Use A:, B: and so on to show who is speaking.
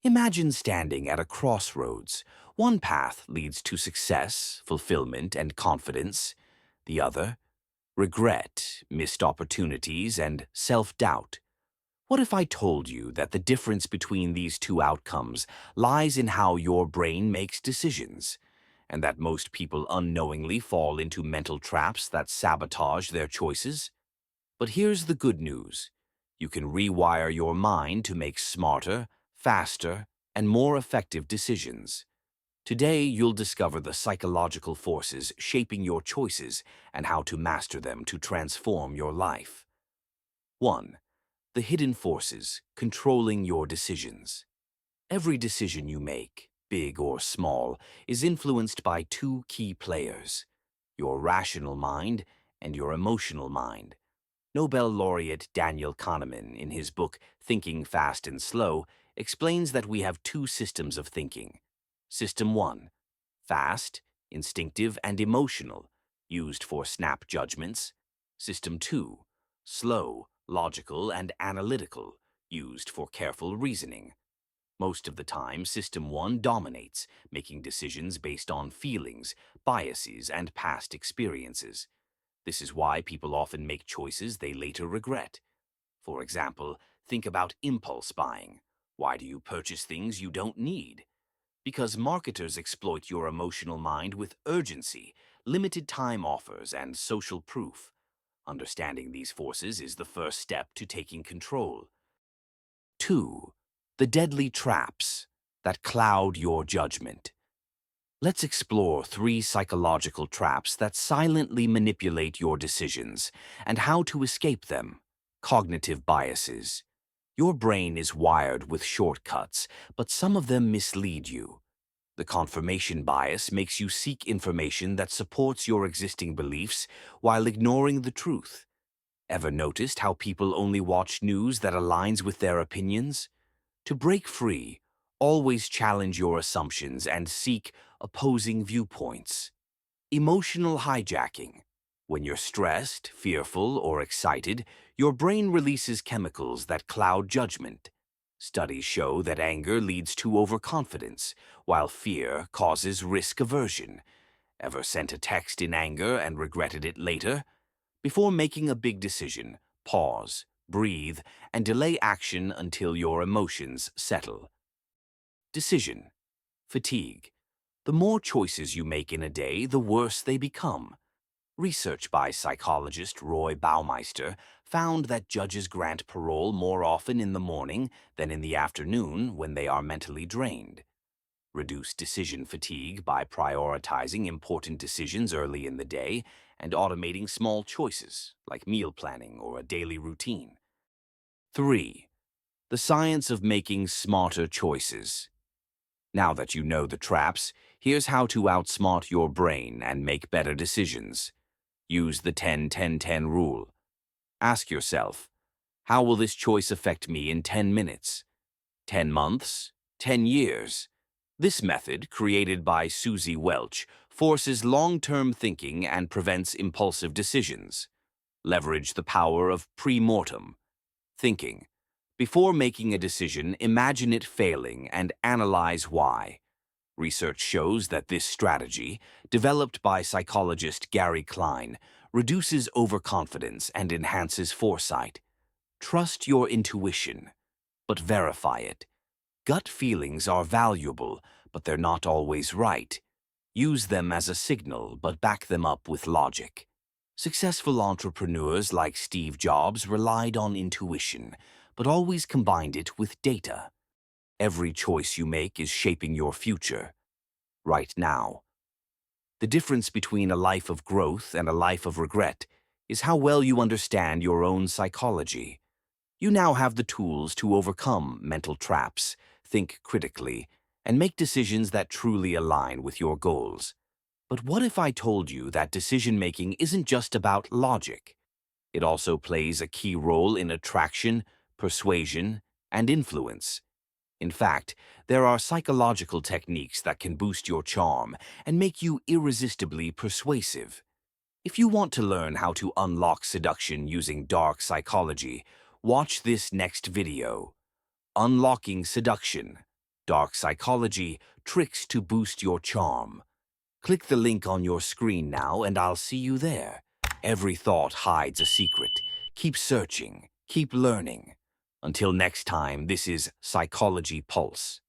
A: Imagine standing at a crossroads. One path leads to success, fulfillment, and confidence. The other, regret, missed opportunities, and self-doubt. What if I told you that the difference between these two outcomes lies in how your brain makes decisions, and that most people unknowingly fall into mental traps that sabotage their choices? But here's the good news. You can rewire your mind to make smarter, faster, and more effective decisions. Today, you'll discover the psychological forces shaping your choices and how to master them to transform your life. 1. The hidden forces controlling your decisions. Every decision you make, big or small, is influenced by two key players: your rational mind and your emotional mind. Nobel laureate Daniel Kahneman, in his book Thinking Fast and Slow, explains that we have two systems of thinking. System 1, fast, instinctive, and emotional, used for snap judgments. System 2, slow, logical, and analytical, used for careful reasoning. Most of the time, System 1 dominates, making decisions based on feelings, biases, and past experiences. This is why people often make choices they later regret. For example, think about impulse buying. Why do you purchase things you don't need? Because marketers exploit your emotional mind with urgency, limited time offers, and social proof. Understanding these forces is the first step to taking control. 2. The deadly traps that cloud your judgment. Let's explore 3 psychological traps that silently manipulate your decisions and how to escape them. Cognitive biases. Your brain is wired with shortcuts, but some of them mislead you. The confirmation bias makes you seek information that supports your existing beliefs while ignoring the truth. Ever noticed how people only watch news that aligns with their opinions? To break free, always challenge your assumptions and seek opposing viewpoints. Emotional hijacking. When you're stressed, fearful, or excited, your brain releases chemicals that cloud judgment. Studies show that anger leads to overconfidence, while fear causes risk aversion. Ever sent a text in anger and regretted it later? Before making a big decision, pause, breathe, and delay action until your emotions settle. Decision fatigue. The more choices you make in a day, the worse they become. Research by psychologist Roy Baumeister found that judges grant parole more often in the morning than in the afternoon when they are mentally drained. Reduce decision fatigue by prioritizing important decisions early in the day and automating small choices like meal planning or a daily routine. 3. The science of making smarter choices. Now that you know the traps, here's how to outsmart your brain and make better decisions. Use the 10-10-10 rule. Ask yourself, how will this choice affect me in 10 minutes? 10 months? 10 years? This method, created by Susie Welch, forces long-term thinking and prevents impulsive decisions. Leverage the power of pre-mortem thinking. Before making a decision, imagine it failing and analyze why. Research shows that this strategy, developed by psychologist Gary Klein, reduces overconfidence and enhances foresight. Trust your intuition, but verify it. Gut feelings are valuable, but they're not always right. Use them as a signal, but back them up with logic. Successful entrepreneurs like Steve Jobs relied on intuition, but always combined it with data. Every choice you make is shaping your future, right now. The difference between a life of growth and a life of regret is how well you understand your own psychology. You now have the tools to overcome mental traps, think critically, and make decisions that truly align with your goals. But what if I told you that decision-making isn't just about logic? It also plays a key role in attraction, persuasion, and influence. In fact, there are psychological techniques that can boost your charm and make you irresistibly persuasive. If you want to learn how to unlock seduction using dark psychology, watch this next video. Unlocking Seduction. Dark psychology, tricks to boost your charm. Click the link on your screen now and I'll see you there. Every thought hides a secret. Keep searching, keep learning. Until next time, this is Psychology Pulse.